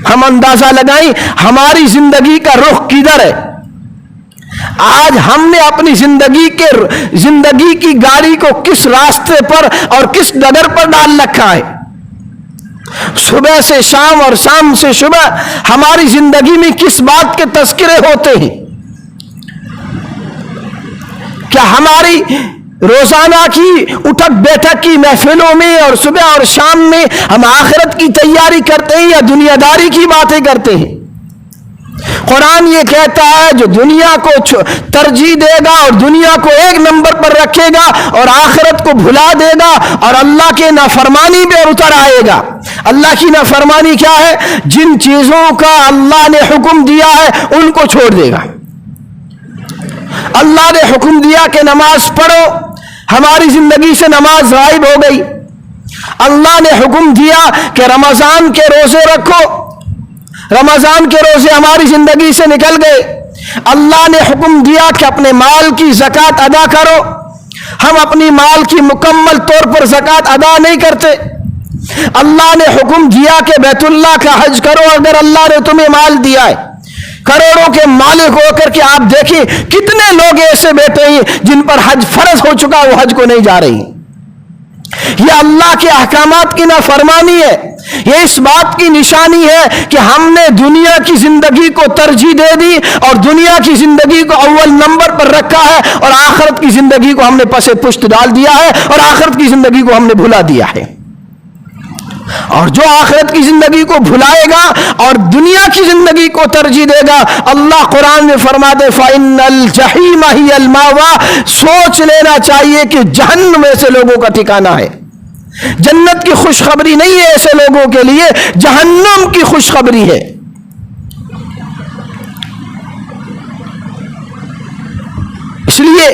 ہم اندازہ لگائیں ہماری زندگی کا رخ کدھر ہے. آج ہم نے اپنی زندگی کی گاڑی کو کس راستے پر اور کس ڈگر پر ڈال رکھا ہے. صبح سے شام اور شام سے صبح ہماری زندگی میں کس بات کے تذکرے ہوتے ہیں؟ کیا ہماری روزانہ کی اٹھک بیٹھک کی محفلوں میں اور صبح اور شام میں ہم آخرت کی تیاری کرتے ہیں یا دنیا داری کی باتیں کرتے ہیں؟ قرآن یہ کہتا ہے جو دنیا کو ترجیح دے گا اور دنیا کو ایک نمبر پر رکھے گا اور آخرت کو بھلا دے گا اور اللہ کے نافرمانی پہ اتر آئے گا. اللہ کی نافرمانی کیا ہے؟ جن چیزوں کا اللہ نے حکم دیا ہے ان کو چھوڑ دے گا. اللہ نے حکم دیا کہ نماز پڑھو، ہماری زندگی سے نماز غائب ہو گئی. اللہ نے حکم دیا کہ رمضان کے روزے رکھو، رمضان کے روزے ہماری زندگی سے نکل گئے. اللہ نے حکم دیا کہ اپنے مال کی زکوٰۃ ادا کرو، ہم اپنی مال کی مکمل طور پر زکوٰۃ ادا نہیں کرتے. اللہ نے حکم دیا کہ بیت اللہ کا حج کرو اگر اللہ نے تمہیں مال دیا ہے. کروڑوں کے مالک ہو کر کے آپ دیکھیں کتنے لوگ ایسے بیٹھے ہیں جن پر حج فرض ہو چکا وہ حج کو نہیں جا رہی. یہ اللہ کے احکامات کی نافرمانی ہے. یہ اس بات کی نشانی ہے کہ ہم نے دنیا کی زندگی کو ترجیح دے دی اور دنیا کی زندگی کو اول نمبر پر رکھا ہے اور آخرت کی زندگی کو ہم نے پس پشت ڈال دیا ہے اور آخرت کی زندگی کو ہم نے بھلا دیا ہے. اور جو آخرت کی زندگی کو بھلائے گا اور دنیا کی زندگی کو ترجیح دے گا، اللہ قرآن میں فرماتے فَإِنَّ الْجَحِيمَ هِيَ الْمَأْوَىٰ، سوچ لینا چاہیے کہ جہنم ایسے لوگوں کا ٹھکانہ ہے. جنت کی خوشخبری نہیں ہے ایسے لوگوں کے لیے، جہنم کی خوشخبری ہے. اس لیے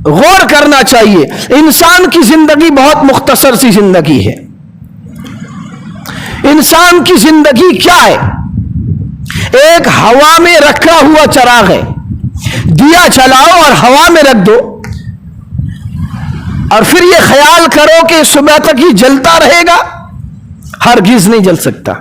غور کرنا چاہیے. انسان کی زندگی بہت مختصر سی زندگی ہے. انسان کی زندگی کیا ہے؟ ایک ہوا میں رکھا ہوا چراغ ہے. دیا جلاؤ اور ہوا میں رکھ دو اور پھر یہ خیال کرو کہ صبح تک ہی جلتا رہے گا، ہرگز نہیں جل سکتا.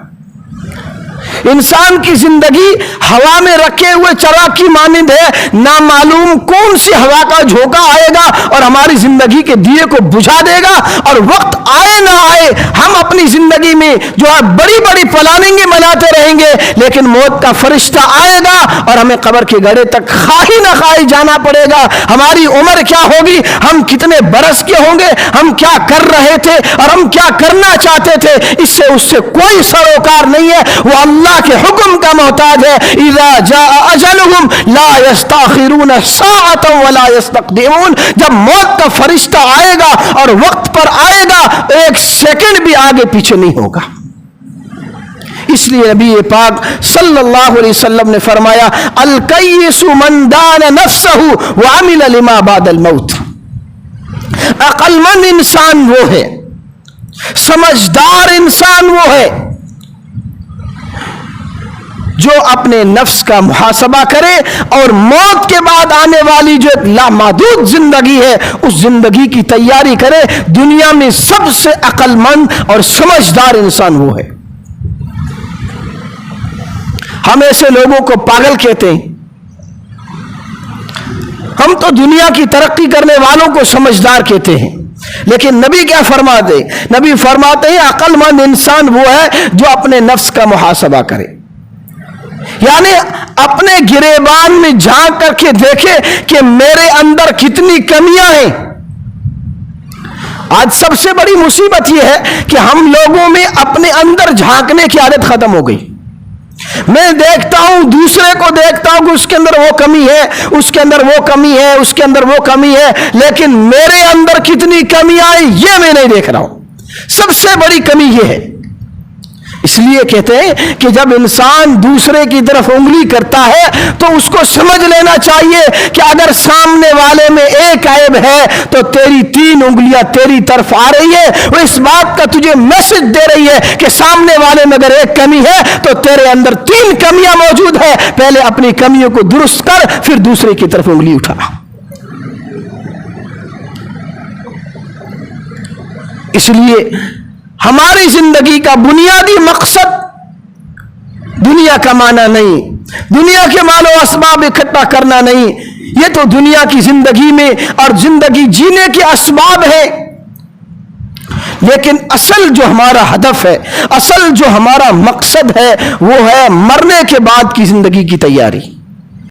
انسان کی زندگی ہوا میں رکھے ہوئے چراغ کی مانند ہے. نامعلوم کون سی ہوا کا جھونکا آئے گا اور ہماری زندگی کے دیے کو بجھا دے گا. اور وقت آئے نہ آئے ہم اپنی زندگی میں جو ہے بڑی بڑی پلاننگیں بناتے رہیں گے، لیکن موت کا فرشتہ آئے گا اور ہمیں قبر کے گڑھے تک خواہی نہ خواہی جانا پڑے گا. ہماری عمر کیا ہوگی، ہم کتنے برس کے ہوں گے، ہم کیا کر رہے تھے اور ہم کیا کرنا چاہتے تھے، اس سے کوئی سروکار نہیں ہے. وہ اللہ کے حکم کا محتاج ہے. اذا جاء اجلهم لا يستاخرون ساعة ولا يستقدمون. جب موت کا فرشتہ آئے گا اور وقت پر آئے گا، ایک سیکنڈ بھی آگے پیچھے نہیں ہوگا. اس لیے نبی پاک صلی اللہ علیہ وسلم نے فرمایا الکیس من دان نفسه وعمل لما بعد الموت. عقل مند انسان وہ ہے، سمجھدار انسان وہ ہے جو اپنے نفس کا محاسبہ کرے اور موت کے بعد آنے والی جو ایک لامحدود زندگی ہے اس زندگی کی تیاری کرے. دنیا میں سب سے عقل مند اور سمجھدار انسان وہ ہے. ہم ایسے لوگوں کو پاگل کہتے ہیں. ہم تو دنیا کی ترقی کرنے والوں کو سمجھدار کہتے ہیں، لیکن نبی کیا فرماتے؟ نبی فرماتے ہیں عقل مند انسان وہ ہے جو اپنے نفس کا محاسبہ کرے، یعنی اپنے گریبان میں جھانک کر کے دیکھے کہ میرے اندر کتنی کمیاں ہیں. آج سب سے بڑی مصیبت یہ ہے کہ ہم لوگوں میں اپنے اندر جھانکنے کی عادت ختم ہو گئی. میں دیکھتا ہوں، دوسرے کو دیکھتا ہوں کہ اس کے اندر وہ کمی ہے، اس کے اندر وہ کمی ہے، اس کے اندر وہ کمی ہے، لیکن میرے اندر کتنی کمیاں ہیں یہ میں نہیں دیکھ رہا ہوں. سب سے بڑی کمی یہ ہے. اس لیے کہتے ہیں کہ جب انسان دوسرے کی طرف انگلی کرتا ہے تو اس کو سمجھ لینا چاہیے کہ اگر سامنے والے میں ایک عیب ہے تو تیری 3 انگلیاں تیری طرف آ رہی ہے. وہ اس بات کا تجھے میسج دے رہی ہے کہ سامنے والے میں اگر ایک کمی ہے تو تیرے اندر 3 کمیاں موجود ہے. پہلے اپنی کمیوں کو درست کر، پھر دوسرے کی طرف انگلی اٹھا. اس لیے ہماری زندگی کا بنیادی مقصد دنیا کمانا نہیں، دنیا کے مال و اسباب اکٹھا کرنا نہیں، یہ تو دنیا کی زندگی میں اور زندگی جینے کے اسباب ہے، لیکن اصل جو ہمارا ہدف ہے، اصل جو ہمارا مقصد ہے، وہ ہے مرنے کے بعد کی زندگی کی تیاری۔